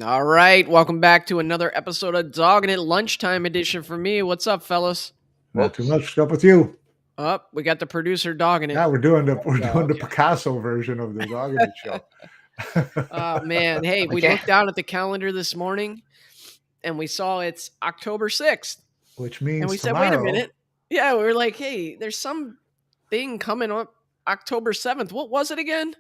All right, welcome back to another episode of Dogging It Lunchtime Edition for me. What's up, fellas? Not too much stuff with you. Up, we got the producer dogging it. Yeah, we're doing the Okay. Picasso version of the Dogging It show. Oh man, hey, we Okay. looked down at the calendar this morning and we saw it's October 6th. Which means And we tomorrow, said, wait a minute. Yeah, we were like, hey, there's some thing coming up October 7th. What was it again?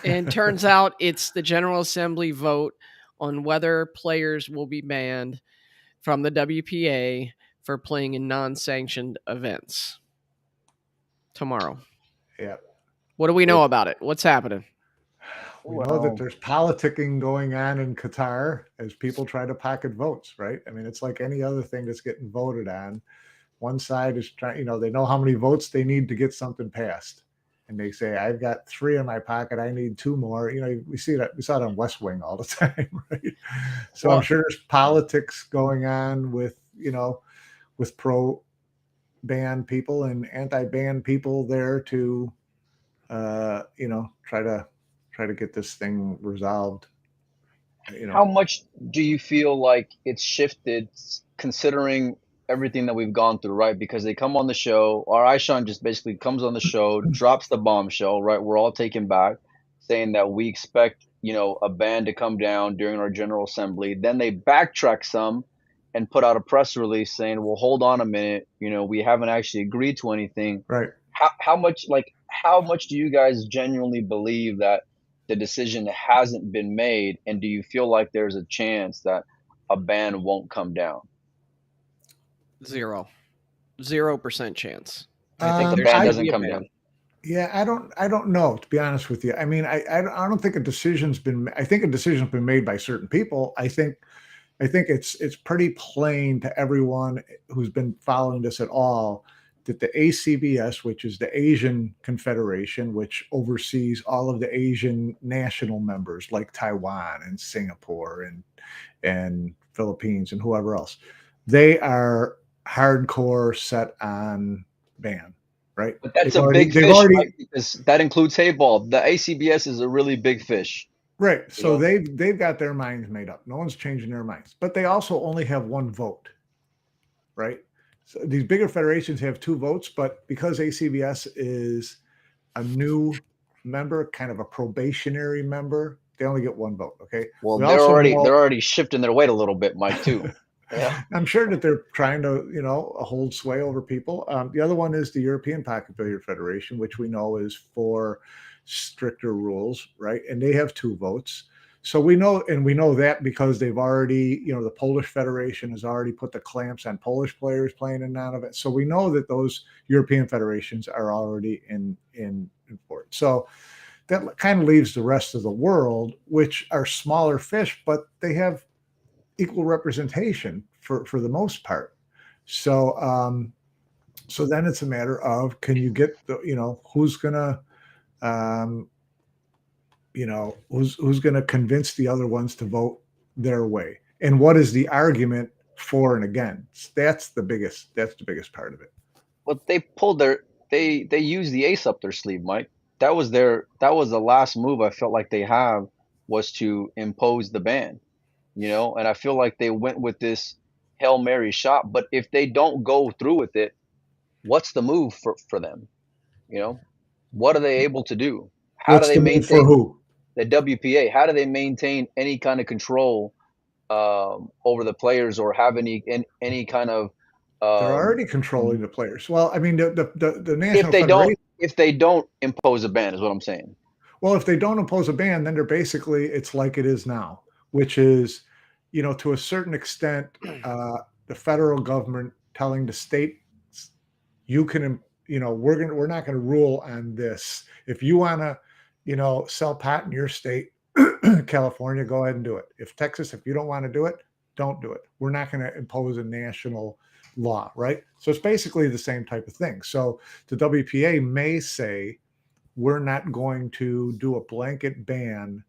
And turns out it's the General Assembly vote on whether players will be banned from the WPA for playing in non-sanctioned events tomorrow. Yeah. What do we know about it? What's happening? We know that there's politicking going on in Qatar as people try to pocket votes, right? I mean, it's like any other thing that's getting voted on. One side is trying, they know how many votes they need to get something passed. And they say, I've got 3 in my pocket. I need 2 more. We saw it on West Wing all the time, right? So I'm sure there's politics going on with pro ban people and anti-ban people there to, try to get this thing resolved. How much do you feel like it's shifted considering everything that we've gone through, right? Because they come on the show, or Aishan just basically comes on the show, drops the bombshell, right? We're all taken back, saying that we expect, a ban to come down during our General Assembly. Then they backtrack some and put out a press release saying, well, hold on a minute, we haven't actually agreed to anything. Right. How much do you guys genuinely believe that the decision hasn't been made, and do you feel like there's a chance that a ban won't come down? 0% chance. I think the ban doesn't come down. Yeah, I don't know, to be honest with you. I mean, I don't think a decision's been. I think a decision's been made by certain people. I think it's pretty plain to everyone who's been following this at all that the ACBS, which is the Asian Confederation, which oversees all of the Asian national members like Taiwan and Singapore and Philippines and whoever else, they are hardcore set on ban, right? But that's a big fish, right? Because that includes Hayball. The ACBS is a really big fish. Right. So they've got their minds made up. No one's changing their minds. But they also only have 1 vote, right? So these bigger federations have 2 votes, but because ACBS is a new member, kind of a probationary member, they only get 1 vote. Okay. Well, they're already shifting their weight a little bit, Mike, too. Yeah. I'm sure that they're trying to, hold sway over people. The other one is the European Pocket Billiard Federation, which we know is for stricter rules, right? And they have 2 votes. So we know that because they've already, the Polish Federation has already put the clamps on Polish players playing in non-event. So we know that those European federations are already in force. So that kind of leaves the rest of the world, which are smaller fish, but they have equal representation for the most part. So so then it's a matter of, can you get who's gonna who's going to convince the other ones to vote their way, and what is the argument for and against? That's the biggest part of it. But they used the ace up their sleeve, Mike. That was the last move I felt like they have, was to impose the ban, and I feel like they went with this Hail Mary shot. But if they don't go through with it, what's the move for them? What are they able to do? How do they maintain for who? The WPA? How do they maintain any kind of control over the players, or have any kind of? They're already controlling the players. Well, I mean, the national if they don't impose a ban, is what I'm saying. Well, if they don't impose a ban, then it's like it is now, which is, to a certain extent, the federal government telling the states, you can, we're not going to rule on this. If you want to, sell pot in your state, California, go ahead and do it. If Texas, if you don't want to do it, don't do it. We're not going to impose a national law, right? So it's basically the same type of thing. So the WPA may say, we're not going to do a blanket ban,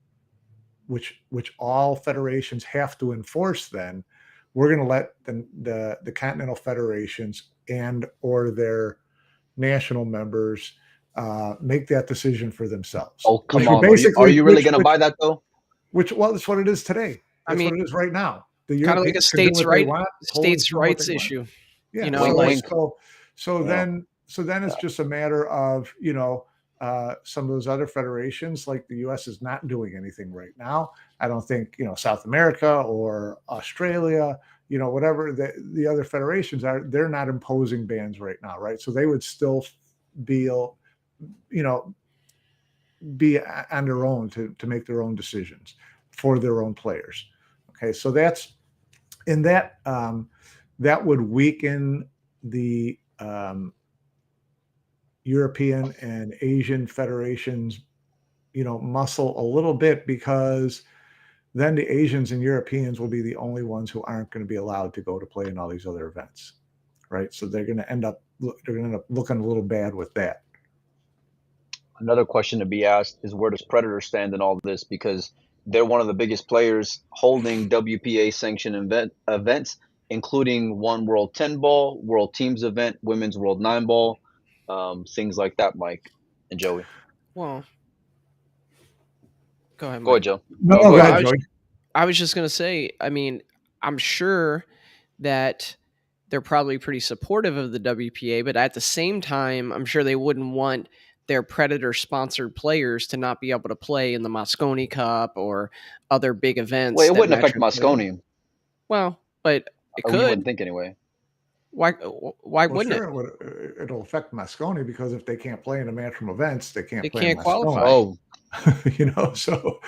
which all federations have to enforce. Then we're going to let the continental federations and or their national members make that decision for themselves. Oh, come on. Are you really going to buy that, though? Well, that's what it is today. I That's mean, what it is right now. The kind of like a Europeans can do what they want. Poland's states' doing what they rights want. issue. Yeah. Wink, So wink. so Yeah. then it's just a matter of, some of those other federations, like the US is not doing anything right now. I don't think, South America or Australia, whatever the other federations are, they're not imposing bans right now, right? So they would still be, you know, be on their own to make their own decisions for their own players. Okay, so that's in that would weaken the European and Asian federations, muscle a little bit, because then the Asians and Europeans will be the only ones who aren't going to be allowed to go to play in all these other events, right? So they're going to end up looking a little bad with that. Another question to be asked is, where does Predator stand in all this? Because they're one of the biggest players holding WPA sanctioned events, including one World 10 ball, World Teams event, Women's World 9 ball, things like that, Mike and Joey. Well, go ahead, Go ahead, Mike. Joe. No, No, no, go go ahead, ahead, Mike. Joey. I was just going to say, I mean, I'm sure that they're probably pretty supportive of the WPA, but at the same time, I'm sure they wouldn't want their Predator sponsored players to not be able to play in the Mosconi Cup or other big events Well, it that wouldn't affect Metro plays. Mosconi, Well, but it or you could. wouldn't think anyway. Why Well, wouldn't it? sure, it'll affect Mosconi, because if they can't play in the Matchroom events, they can't They play in can't Mosconi. qualify. Oh, So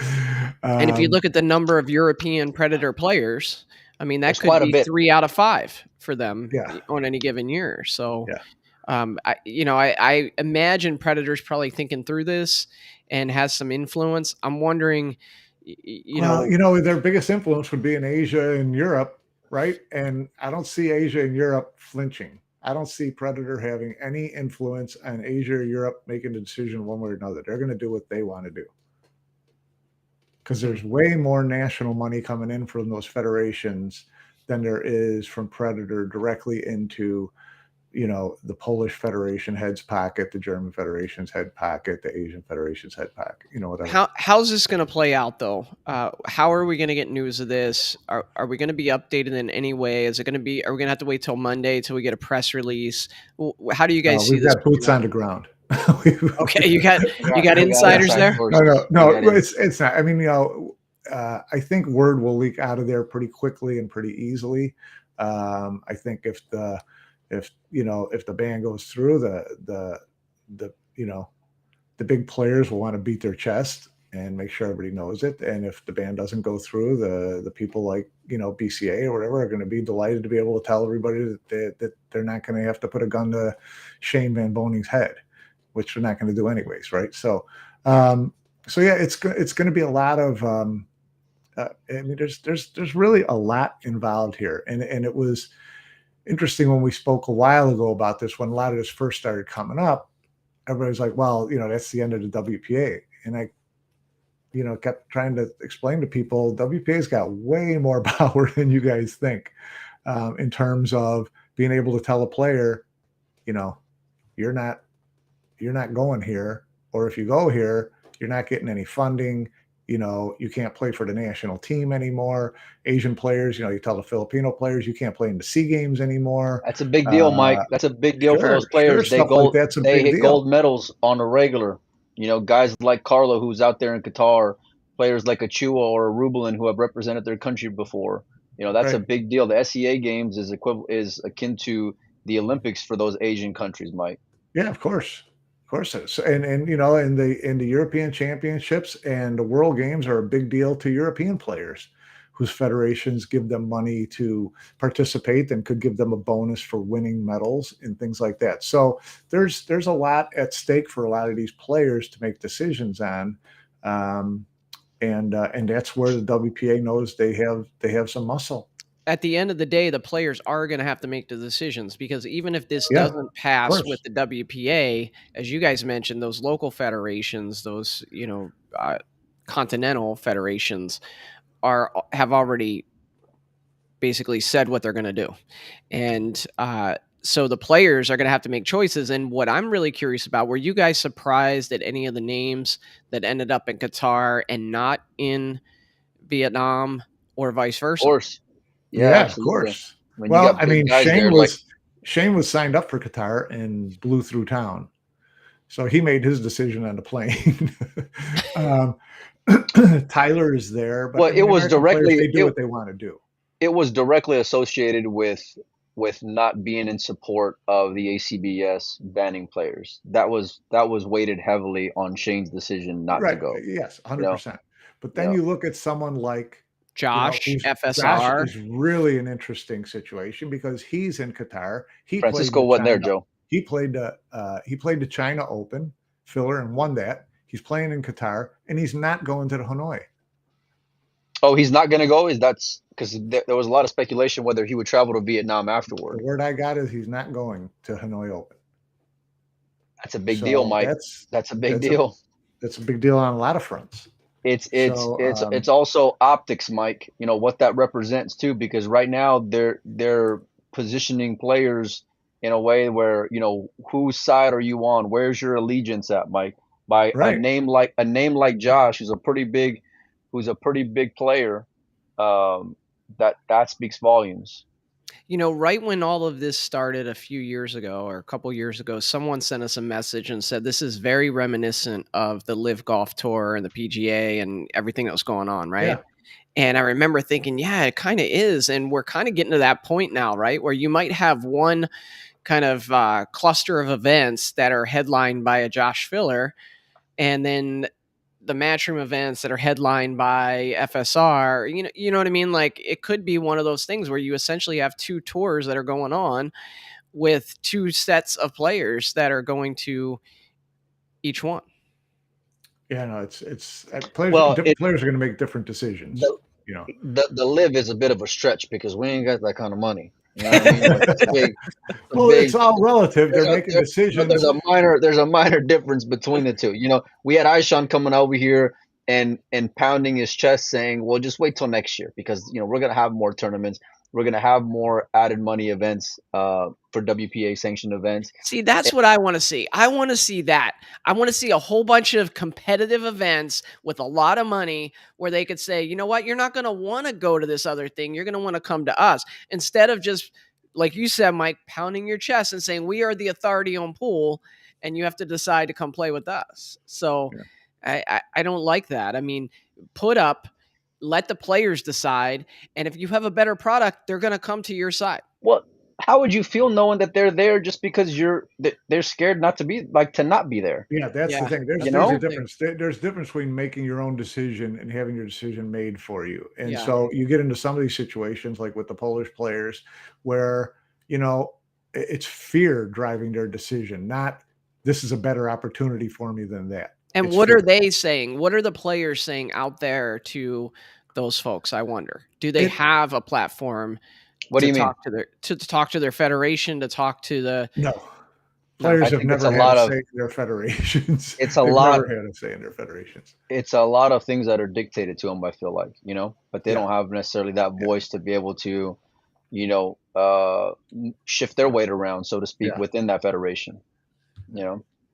And if you look at the number of European Predator players, I mean, that there's could quite a be bit. 3 out of 5 for them yeah, on any given year. So, yeah. I imagine Predator's probably thinking through this and has some influence. I'm wondering, Well, their biggest influence would be in Asia and Europe, right? And I don't see Asia and Europe flinching. I don't see Predator having any influence on Asia or Europe making a decision one way or another. They're going to do what they want to do, because there's way more national money coming in from those federations than there is from Predator directly into, the Polish Federation head's pocket, the German Federation's head pocket, the Asian Federation's head pocket, whatever. how's this going to play out, though? How are we going to get news of this? Are we going to be updated in any way? Is it going to be? Are we going to have to wait till Monday till we get a press release? How do you guys see We've this got boots playing on out? the ground. Okay, you got We got insiders inside there. sources. No. We got It's not. I mean, I think word will leak out of there pretty quickly and pretty easily. I think if the ban goes through, the big players will want to beat their chest and make sure everybody knows it. And if the ban doesn't go through, the people like, BCA or whatever are going to be delighted to be able to tell everybody that they're not going to have to put a gun to Shane Van Boning's head, which they're not going to do anyways, right? So, yeah, it's going to be a lot of. I mean, there's really a lot involved here, and it was interesting when we spoke a while ago about this, when a lot of this first started coming up. Everybody's like, well, that's the end of the WPA. And I, kept trying to explain to people, WPA's got way more power than you guys think, in terms of being able to tell a player, you're not going here, or if you go here, you're not getting any funding. You can't play for the national team anymore. Asian players, you tell the Filipino players you can't play in the SEA Games anymore. That's a big deal, Mike. That's a big deal for those Sure, players. stuff like that's a They big hit deal. gold medals on a regular. Guys like Carlo, who's out there in Qatar, players like Achua or Rubalin, who have represented their country before. That's a Right. big deal. The SEA Games is akin to the Olympics for those Asian countries, Mike. Yeah, of course. Of course it is. And in the European Championships and the World Games are a big deal to European players, whose federations give them money to participate and could give them a bonus for winning medals and things like that. So there's a lot at stake for a lot of these players to make decisions on. And that's where the WPA knows they have some muscle. At the end of the day, the players are going to have to make the decisions, because even if this Yeah, doesn't of pass course. with the WPA, as you guys mentioned, those local federations, those continental federations have already basically said what they're going to do, and so the players are going to have to make choices. And what I'm really curious about, were you guys surprised at any of the names that ended up in Qatar and not in Vietnam or vice Of versa. course. Yeah, Yeah, of absolutely. course. When you Well, got I big mean, guys there, like Shane was signed up for Qatar and blew through town. So he made his decision on the plane. um, Tyler is there, but well, I mean, American players, they do what they want to do. it was directly associated with not being in support of the ACBS banning players. That was weighted heavily on Shane's decision not to Right. go. Yes, You know, 100%. But you then know, you look at someone like, Josh, who's Josh FSR. is really an interesting situation because he's in Qatar. He played Francisco the wasn't there, China. Joe. He played the China Open filler and won that. He's playing in Qatar and he's not going to the Hanoi. Oh, he's not going to go. Is that's because there was a lot of speculation whether he would travel to Vietnam afterward. The word I got is he's not going to Hanoi Open. That's a big deal, So Mike. That's a big deal. That's a big deal on a lot of fronts. It's also optics, Mike. You know what that represents too, because right now they're positioning players in a way where whose side are you on? Where's your allegiance at, Mike? By Right. a name like Josh, who's a pretty big player, that speaks volumes. Right when all of this started a few years ago or a couple years ago, someone sent us a message and said this is very reminiscent of the Live Golf Tour and the PGA and everything that was going on, right? Yeah. And I remember thinking, yeah, it kind of is. And we're kind of getting to that point now, right? Where you might have one kind of cluster of events that are headlined by a Josh Filler, and then the Matchroom events that are headlined by FSR. You know what I mean? Like it could be one of those things where you essentially have two tours that are going on with two sets of players that are going to each one. Yeah, no, it's players. Well, Different players are going to make different decisions. The Live is a bit of a stretch because we ain't got that kind of money. You know what I mean? Like, it's big. Well, it's all relative. They're making decisions. There's a minor difference between the two. We had Aishan coming over here and pounding his chest saying, "Well, just wait till next year because we're gonna have more tournaments. We're gonna have more added money events for WPA sanctioned events." See, that's what I want to see. I want to see that. I want to see a whole bunch of competitive events with a lot of money where they could say, you know what, you're not going to want to go to this other thing. You're going to want to come to us instead of just, like you said, Mike, pounding your chest and saying, we are the authority on pool and you have to decide to come play with us. So I don't like that. I mean, put up, let the players decide. And if you have a better product, they're going to come to your side. Well, how would you feel knowing that they're there just because they're scared not to not be there? Yeah, that's the thing. There's a difference. There's a difference between making your own decision and having your decision made for you. And so you get into some of these situations, like with the Polish players, where it's fear driving their decision, not this is a better opportunity for me than that. And what are they saying? What are the players saying out there to those folks? I wonder. Do they have a platform? What do you mean? To talk to their federation, to talk to the players have never had a say in their federations. It's never had a say in their federations. It's a lot of things that are dictated to them. I feel like but they don't have necessarily that voice to be able to, shift their weight around, so to speak, within that federation.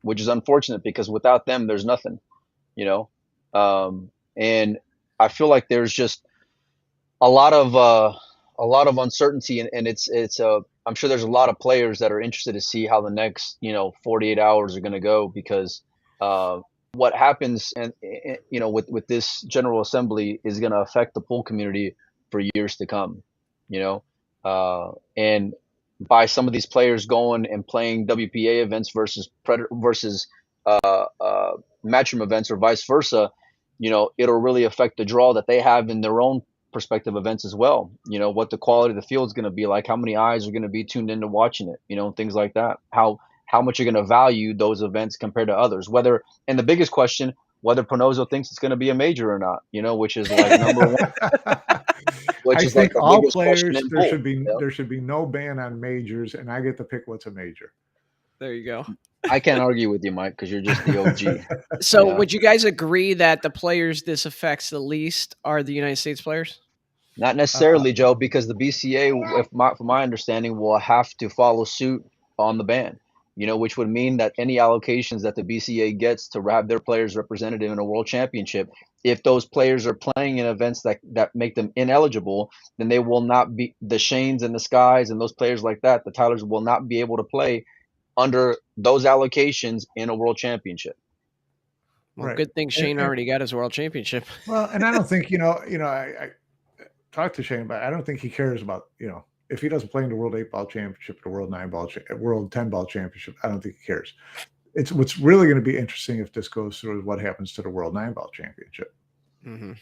Which is unfortunate because without them, there's nothing. And I feel like there's just a lot of uncertainty, and I'm sure there's a lot of players that are interested to see how the next 48 hours are going to go because what happens and with this General Assembly is going to affect the pool community for years to come. And by some of these players going and playing WPA events versus Matchroom events or vice versa, it'll really affect the draw that they have in their own prospective events as well. What the quality of the field is going to be like, how many eyes are going to be tuned into watching it, things like that. How much you're going to value those events compared to others. And the biggest question, whether Panozza thinks it's going to be a major or not, which is like number one. I think all players, there should be no ban on majors, and I get to pick what's a major. There you go. I can't argue with you, Mike, because you're just the OG. So would you guys agree that the players this affects the least are the United States players? Not necessarily, Joe, because the BCA, from my understanding, will have to follow suit on the ban. which would mean that any allocations that the BCA gets to have their players represented in a world championship, if those players are playing in events that make them ineligible, then they will not be, the Shanes and the Skies and those players like that, the Tylers will not be able to play under those allocations in a world championship. Well, Right. good thing Shane already got his world championship. Well, and I don't think, I talked to Shane, but I don't think he cares about, if he doesn't play in the World 8-ball championship, the World 9-ball, World 10-ball championship, I don't think he cares. It's what's really going to be interesting if this goes through is what happens to the World 9-ball championship. Mm-hmm.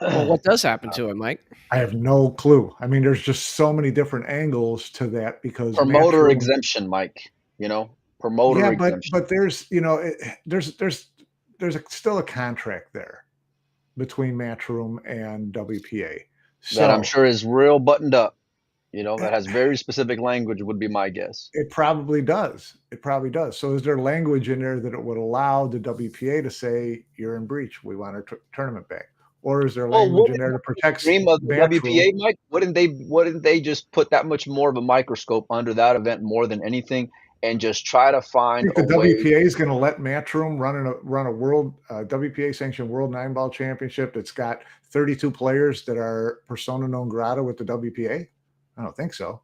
Well, what does happen to it, Mike? I have no clue. I mean, there's just so many different angles to that because promoter exemption, Mike. Promoter exemption. But there's there's still a contract there between Matchroom and WPA. So that I'm sure is real buttoned up. That has very specific language would be my guess. It probably does. It probably does. So is there language in there that it would allow the WPA to say you're in breach? We want our tournament back. Or is there language in there to protect the WPA, Mike? Wouldn't they just put that much more of a microscope under that event more than anything and just try to find the WPA is going to let Matchroom run a world WPA sanctioned World 9-ball championship that's got 32 players that are persona non grata with the WPA? I don't think so.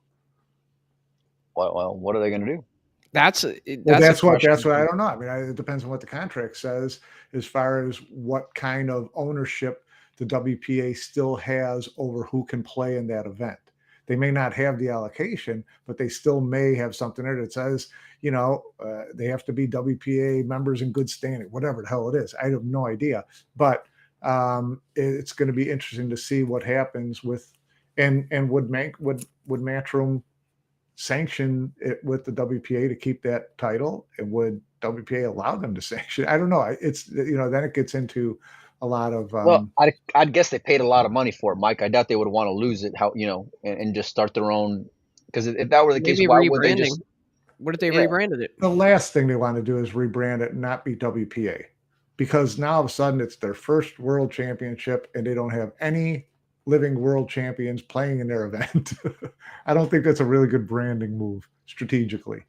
Well, what are they going to do? That's what I don't know. I mean, it depends on what the contract says as far as what kind of ownership the WPA still has over who can play in that event. They may not have the allocation, but they still may have something there that says, they have to be WPA members in good standing, whatever the hell it is. I have no idea, but it's going to be interesting to see what happens with, and would Matchroom sanction it with the WPA to keep that title? And would WPA allow them to sanction? I don't know. It's, then it gets into a lot of well, I'd guess they paid a lot of money for it, Mike. I doubt they would want to lose it, and just start their own, because if that were the case, why would they just, what if they rebranded it? The last thing they want to do is rebrand it and not be WPA, because now all of a sudden it's their first world championship and they don't have any living world champions playing in their event. I don't think that's a really good branding move strategically.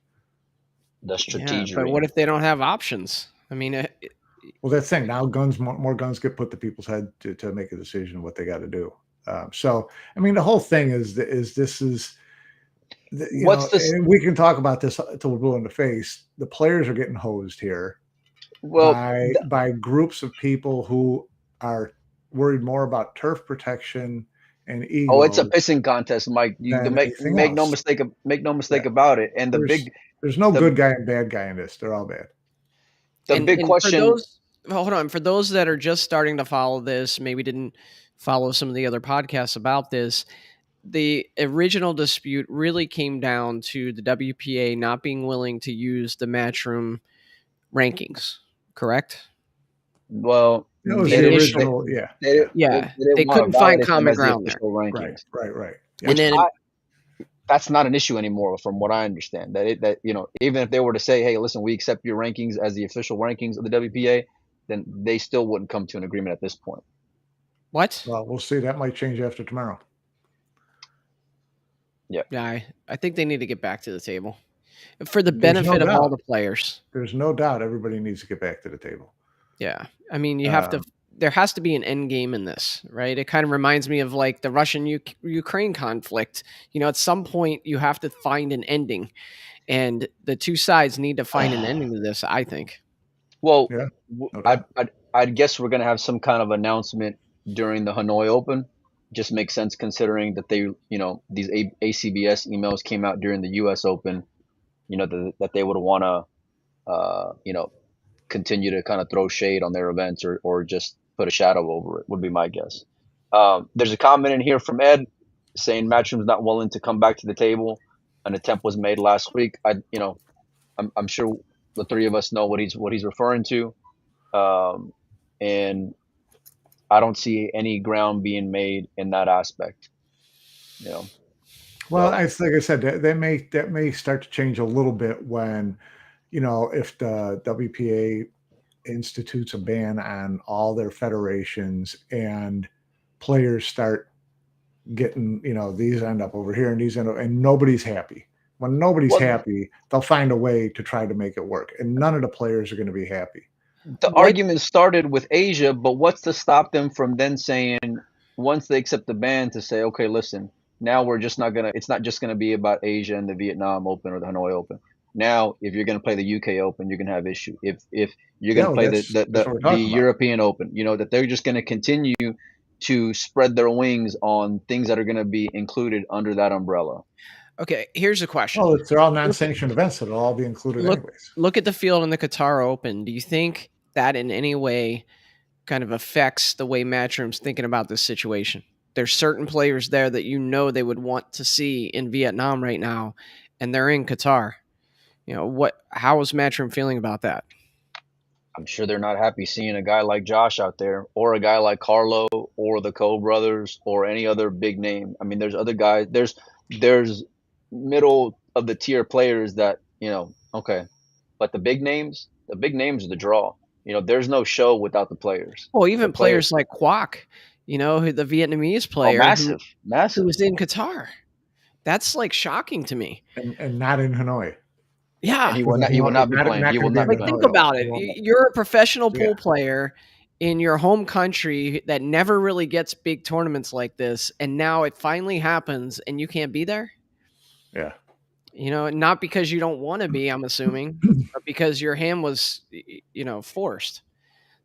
The strategy. But what if they don't have options? I mean, well, that's the thing. Now more guns get put to people's head to make a decision what they got to do. So, I mean, the whole thing is we can talk about this until we're blue in the face. The players are getting hosed here by groups of people who are worried more about turf protection and ego. Oh, it's a pissing contest, Mike. You make no mistake about it. And there's no good guy and bad guy in this. They're all bad. The big question. Hold on. For those that are just starting to follow this, maybe didn't follow some of the other podcasts about this, the original dispute really came down to the WPA not being willing to use the Matchroom rankings, correct? Well, it was the original, they couldn't find common ground there. Right. Yeah. And then that's not an issue anymore, from what I understand. That even if they were to say, "Hey, listen, we accept your rankings as the official rankings of the WPA," then they still wouldn't come to an agreement at this point. What? Well, we'll see. That might change after tomorrow. Yeah, I think they need to get back to the table for the benefit of all the players. There's no doubt everybody needs to get back to the table. Yeah. I mean, you have to. There has to be an end game in this, right? It kind of reminds me of like the Russian-Ukraine conflict. At some point you have to find an ending, and the two sides need to find an ending to this, I think. Well, I'd guess we're going to have some kind of announcement during the Hanoi Open. Just makes sense considering that these ACBS emails came out during the U.S. Open, that they would want to, continue to kind of throw shade on their events or just put a shadow over it, would be my guess. There's a comment in here from Ed saying Matchroom's not willing to come back to the table. An attempt was made last week. I'm sure the three of us know what he's referring to, and I don't see any ground being made in that aspect. Well, like I said, that may start to change a little bit when, if the WPA institutes a ban on all their federations and players start getting, these end up over here and these end up, and nobody's happy. When nobody's Well, happy, they'll find a way to try to make it work, and none of the players are going to be happy. the What argument started with Asia, but what's to stop them from then saying, once they accept the ban, to say, okay, listen, now we're just not gonna. It's not just gonna be about Asia and the Vietnam Open or the Hanoi Open. Now, if you're gonna play the UK Open, you're gonna have issue. If you're Yeah, gonna well, play that's what we're the talking about. European Open, that they're just gonna continue to spread their wings on things that are gonna be included under that umbrella. Okay, here's a question. Well, they're all Look at non-sanctioned events, so it'll all be included look anyways. look at the field in the Qatar Open. Do you think that in any way kind of affects the way Matchroom's thinking about this situation? There's certain players there that they would want to see in Vietnam right now, and they're in Qatar. How is Matchroom feeling about that? I'm sure they're not happy seeing a guy like Josh out there, or a guy like Carlo, or the Cole brothers, or any other big name. I mean, there's other guys. There's middle of the tier players that okay, but the big names are the draw. There's no show without the players. Well, The even player, players like Kwok, who the Vietnamese oh, player who massive, who massive. was in Qatar. That's like shocking to me. And not in Hanoi. And Yeah. he will not be Not, playing. not He going will to be not in be the Like, playing. think Hanoi Open. about He it. won't. You're a professional So, yeah, pool player in your home country that never really gets big tournaments like this, and now it finally happens, and you can't be there. yeah. Not because you don't want to be, I'm assuming, but because your hand was, forced. Yeah.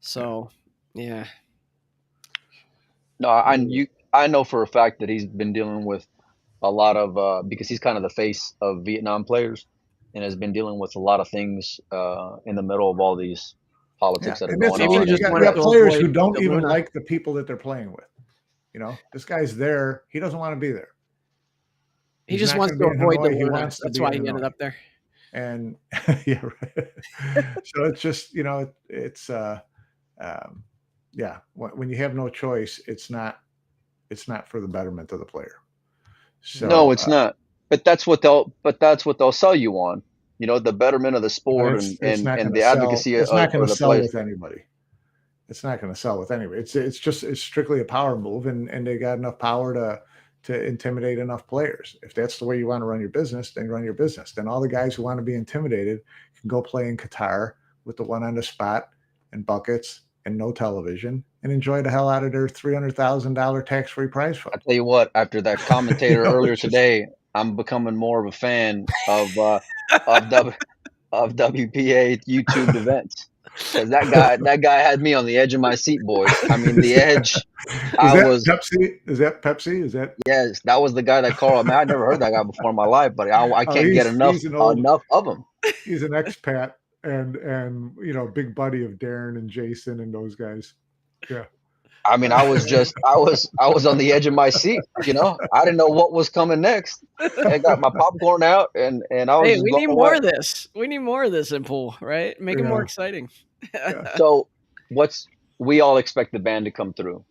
So, yeah. No, I know for a fact that he's been dealing with a lot of because he's kind of the face of Vietnam players, and has been dealing with a lot of things in the middle of all these Yeah, politics that are and that's going the Maybe he thing. on. just You wanted got to players avoid who don't the even Luna. like the people that they're playing with. This guy's there. He doesn't want to be there. He He's just not wants going to to be in avoid the Hanoi. He Luna. wants to That's be why in he ended Hanoi. up there. And yeah, right. So it's just it's yeah. When you have no choice, it's not for the betterment of the player. No, So it's not. But that's what they'll sell you on. The betterment of the sport and it's and not going and to the sell. advocacy It's not going of to the sell players. with anybody. It's not going to sell with anybody. It's strictly a power move, and they got enough power to intimidate enough players. If that's the way you want to run your business, then run your business. Then all the guys who want to be intimidated can go play in Qatar with the one on the spot and buckets and no television and enjoy the hell out of their $300,000 tax-free prize I fund. tell you what, after that commentator earlier It's just today, I'm becoming more of a fan of W of WPA YouTubed events, because that guy had me on the edge of my seat, boys. I mean, the edge. is I that was Pepsi? Is that Pepsi? Is that Yes, that was the guy that called. Man, I'd never heard that guy before in my life, but I oh can't get enough he's an old enough of him. he's an expat and big buddy of Darren and Jason and those guys. Yeah. I mean, I was on the edge of my seat. I didn't know what was coming next. I got my popcorn out, and I was Hey, just we blown need more away. of this. We need more of this in pool, right? Make it more Yeah. exciting. Yeah. So, what's we all expect the band to come through,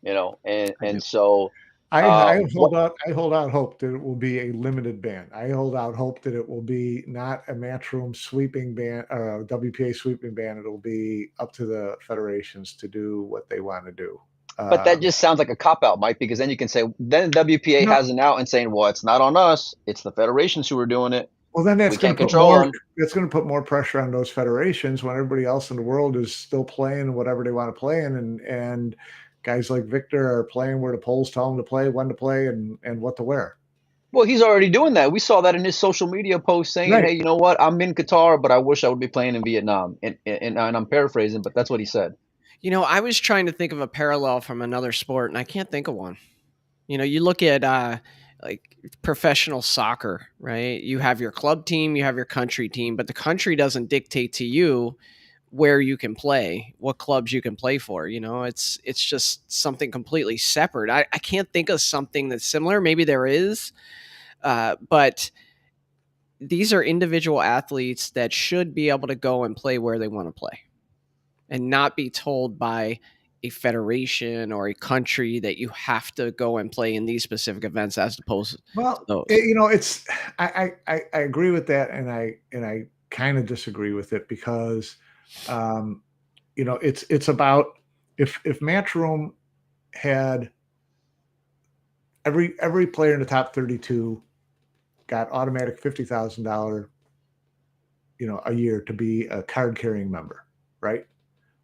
and I do. so I what hold out hope that it will be a limited ban. I hold out hope that it will be not a matchroom sweeping ban or a WPA sweeping ban. It'll be up to the federations to do what they want to do. But that just sounds like a cop out, Mike, because then you can say, then WPA No, has an out and saying, well, it's not on us, it's the federations who are doing it. well, then We can't control them. that's going to put more pressure on those federations when everybody else in the world is still playing whatever they want to play in, and guys like Victor are playing where the polls tell them to play, when to play, and what to wear. Well, he's already doing that. We saw that in his social media post saying, Right. hey, you know what? I'm in Qatar, but I wish I would be playing in Vietnam. And I'm paraphrasing, but that's what he said. I was trying to think of a parallel from another sport, and I can't think of one. You look at like professional soccer, right? You have your club team, you have your country team, but the country doesn't dictate to you where you can play, what clubs you can play for. It's just something completely separate. I can't think of something that's similar. Maybe there is, but these are individual athletes that should be able to go and play where they want to play and not be told by a federation or a country that you have to go and play in these specific events as opposed to Well, those. it's I agree with that, and I kind of disagree with it because, it's about if Matchroom had every player in the top 32 got automatic $50,000, a year to be a card carrying member, right?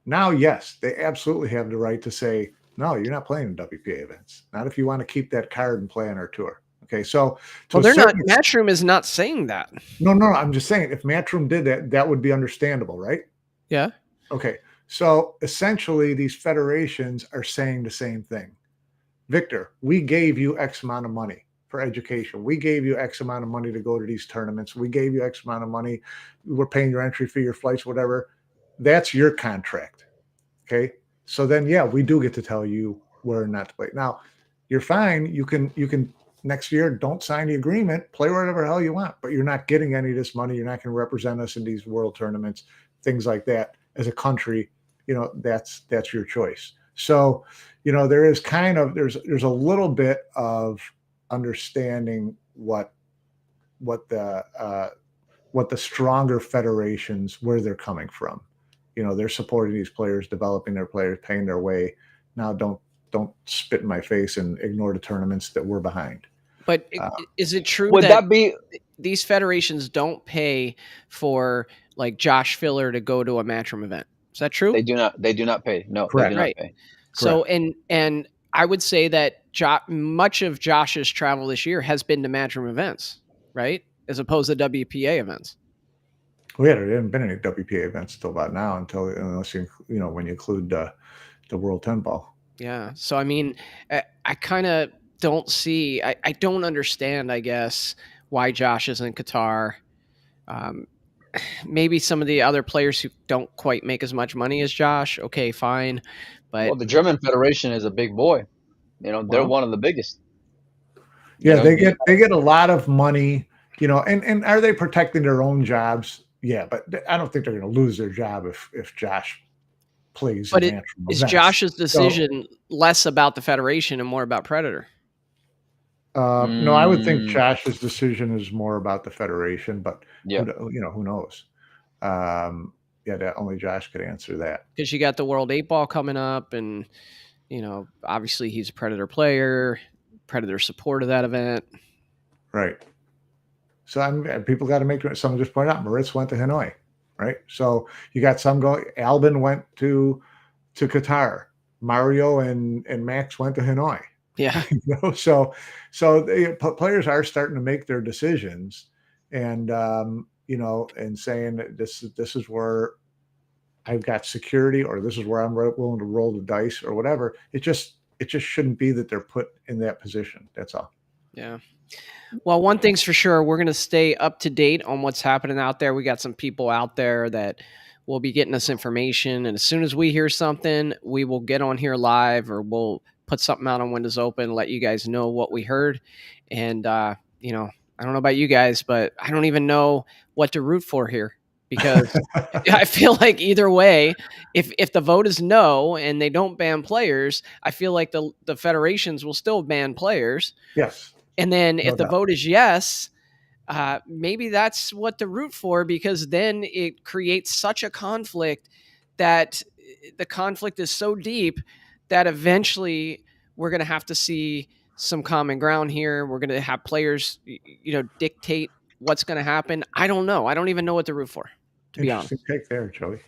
Now, yes, they absolutely have the right to say, no, you're not playing in WPA events. Not if you want to keep that card and play on our tour. Okay, so well, they're not. Matchroom is not saying that. No, I'm just saying if Matchroom did that, that would be understandable, right? Yeah. Okay, so essentially, these federations are saying the same thing. Victor, we gave you X amount of money for education. We gave you X amount of money to go to these tournaments. We gave you X amount of money. We're paying your entry fee, your flights, whatever. That's your contract. Okay. So then, yeah, we do get to tell you where not to play. Now, you're fine. You can next year, don't sign the agreement, play whatever the hell you want, but you're not getting any of this money. You're not going to represent us in these world tournaments, things like that. As a country, that's your choice. So, there is kind of there's a little bit of understanding what the stronger federations, where they're coming from. They're supporting these players, developing their players, paying their way. Now, don't spit in my face and ignore the tournaments that we're behind. But is it true Would that be these federations don't pay for like Josh Filler to go to a Matchroom event? Is that true? They do not pay. No, Correct. They do not pay. So and I would say that much of Josh's travel this year has been to Matchroom events, right? As opposed to WPA events. Well, yeah, there haven't been any WPA events until about now, unless when you include the World 10 Ball. Yeah. So I mean, I kind of don't see. I don't understand, I guess, why Josh is in Qatar. Maybe some of the other players who don't quite make as much money as Josh. Okay, fine. But the German Federation is a big boy. They're one of the biggest. Yeah, they get a lot of money. And are they protecting their own jobs? Yeah, but I don't think they're going to lose their job if Josh plays. But is Josh's decision less about the federation and more about Predator? No, I would think Josh's decision is more about the federation, but who knows? That only Josh could answer that. Because you got the World 8 Ball coming up, and obviously he's a Predator player, Predator support of that event, right? So people got to make. Someone just pointed out Moritz went to Hanoi, right? So you got some going. Albin went to Qatar. Mario and Max went to Hanoi. Yeah. So players are starting to make their decisions, and and saying that this is where I've got security, or this is where I'm willing to roll the dice, or whatever. It just shouldn't be that they're put in that position. That's all. Yeah. Well, one thing's for sure, we're going to stay up to date on what's happening out there. We got some people out there that will be getting us information, and as soon as we hear something, we will get on here live, or we'll put something out on Windows Open, let you guys know what we heard. And I don't know about you guys, but I don't even know what to root for here, because I feel like either way, if the vote is no and they don't ban players, I feel like the federations will still ban players. Yes. And then if the vote is yes, maybe that's what to root for, because then it creates such a conflict that the conflict is so deep that eventually we're going to have to see some common ground here. We're going to have players, dictate what's going to happen. I don't know. I don't even know what to root for, to be honest. Interesting take there, Joey.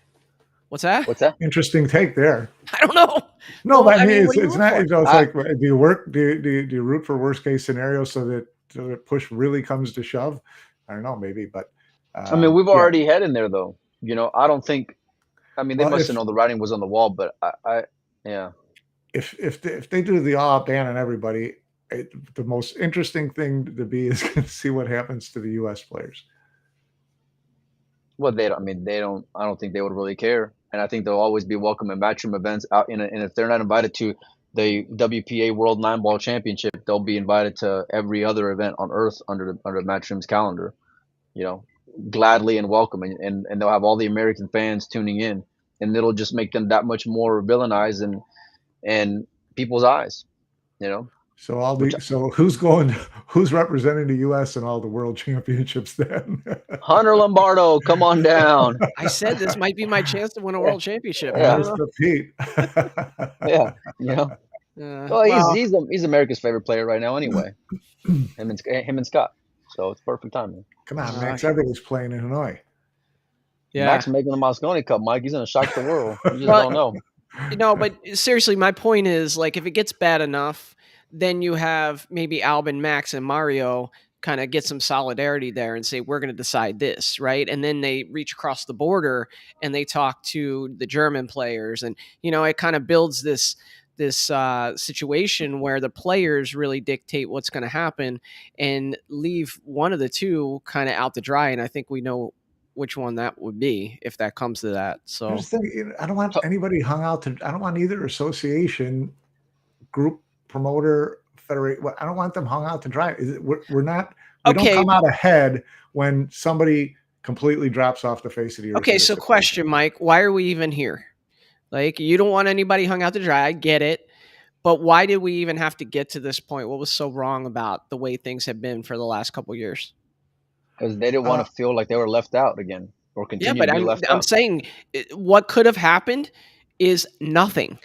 What's that? Interesting take there. I don't know. No, but I mean, it's not. It's like, do you root for worst case scenario so that push really comes to shove? I don't know, maybe, but I mean, we've already had in there though. I don't think. I mean, they must have known the writing was on the wall, but yeah. If they do the all ban on everybody, the most interesting thing to be is going to see what happens to the U.S. players. Well, they don't. I mean, they don't. I don't think they would really care, and I think they'll always be welcome in Matchroom events. And if they're not invited to the WPA World 9 Ball Championship, they'll be invited to every other event on Earth under Matchroom's calendar. Gladly and welcome, and they'll have all the American fans tuning in, and it'll just make them that much more villainized in people's eyes. So who's representing the U.S. in all the world championships then? Hunter Lombardo, come on down. I said this might be my chance to win a world championship. Pete. Yeah. Well, he's America's favorite player right now anyway. Him and Scott. So it's perfect timing. Come on, Uh, Max. Everybody's playing in Illinois. yeah. Max making the Moscone Cup, Mike. He's gonna shock the world. You just Well, don't know. but seriously, my point is, like, if it gets bad enough, then you have maybe Albin, Max, and Mario kind of get some solidarity there and say, we're going to decide this, right? And then they reach across the border and they talk to the German players, and it kind of builds this situation where the players really dictate what's going to happen and leave one of the two kind of out to dry. And I think we know which one that would be if that comes to that. So Here's the thing, I don't want anybody hung out to. I don't want either association, group, promoter, federate. I don't want them hung out to dry. We're not. We don't okay, come out ahead when somebody completely drops off the face of the earth. okay. So question, Mike, why are we even here? Like, you don't want anybody hung out to dry. I get it. But why did we even have to get to this point? What was so wrong about the way things have been for the last couple of years? Because they didn't want to feel like they were left out again or Yeah, continue but to be left I'm out. saying what could have happened is nothing,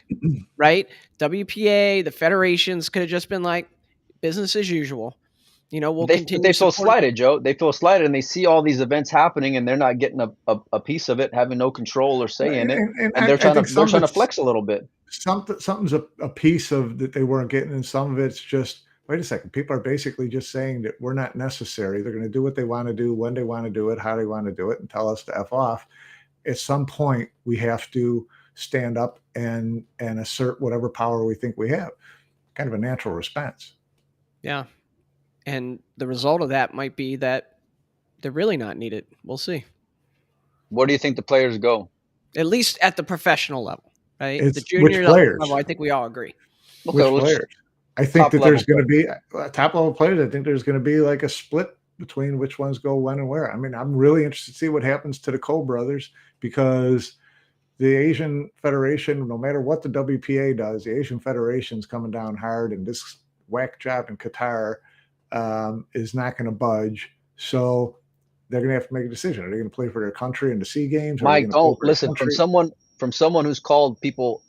right? WPA, the federations could have just been like business as usual. We'll continue They feel support. slighted, Joe. They feel slighted, and they see all these events happening, and they're not getting a piece of it, having no control or say in it, and and I think they're some trying of to it's flex a little bit. something's a piece of that they weren't getting, and some of it's just, wait a second, people are basically just saying that we're not necessary. They're going to do what they want to do, when they want to do it, how they want to do it, and tell us to F off. At some point, we have to stand up and assert whatever power we think we have. Kind of a natural response. Yeah. And the result of that might be that they're really not needed. We'll see. Where do you think the players go? At least at the professional level, right? The It's which junior players? level, I think we all agree. Okay, Which let's players? I think top that there's level going to be top level players. I think there's going to be like a split between which ones go when and where. I mean, I'm really interested to see what happens to the Cole brothers, because the Asian Federation, no matter what the WPA does, the Asian Federation's coming down hard, and this whack job in Qatar is not going to budge. So they're going to have to make a decision. Are they going to play for their country in the SEA Games? Are they Mike, going to play don't for their listen country? from someone who's called people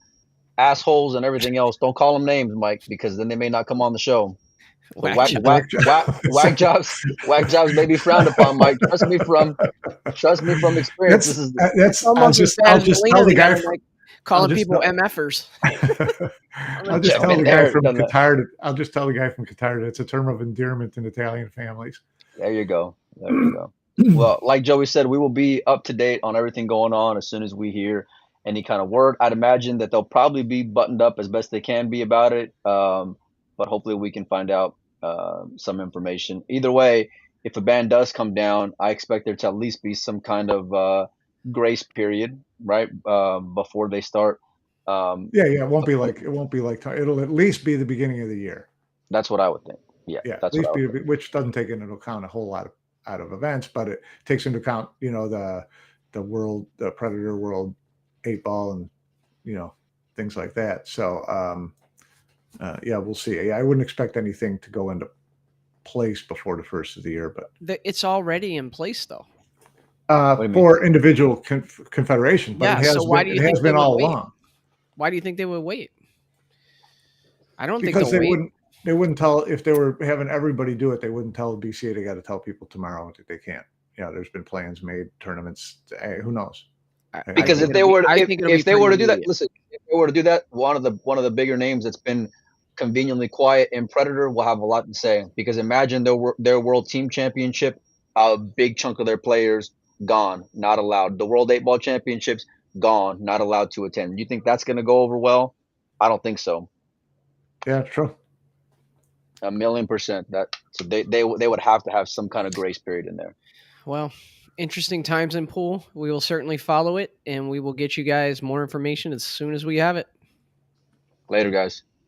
assholes and everything else. Don't call them names, Mike, because then they may not come on the show. So whack jobs may be frowned upon, Mike. Trust me from experience. That's almost as bad I'll as just Molina tell the the guy other night, calling people MFers. I'll just tell been the guy there, from done that. Qatar. I'll just tell the guy from Qatar that it's a term of endearment in Italian families. There you go. There you go. Well, like Joey said, we will be up to date on everything going on as soon as we hear any kind of word. I'd imagine that they'll probably be buttoned up as best they can be about it, but hopefully we can find out some information. Either way, if a ban does come down, I expect there to at least be some kind of grace period, right, before they start. Yeah, it won't be like it'll at least be the beginning of the year. That's what I would think. Yeah, Yeah, that's at least what I would think. which doesn't take into account a whole lot out of events, but it takes into account, the Predator World 8-ball and things like that. So yeah, we'll see. I wouldn't expect anything to go into place before the first of the year, but It's already in place, though. for individual confederations, but Yeah. it has So why been, do you it think has they been would all wait? along. Why do you think they would wait? I don't think Because they'll wait. they wouldn't tell, if they were having everybody do it, they wouldn't tell the BCA they got to tell people tomorrow that they can't. There's been plans made, tournaments. Hey, who knows? Because if they were to do that, listen, if they were to do that, one of the bigger names that's been conveniently quiet in Predator will have a lot to say. Because imagine their World Team Championship, a big chunk of their players gone, not allowed. The World 8-ball Championships gone, not allowed to attend. You think that's going to go over well? I don't think so. Yeah, true. 1,000,000%. So they would have to have some kind of grace period in there. Well, interesting times in pool. We will certainly follow it, and we will get you guys more information as soon as we have it. Later, guys.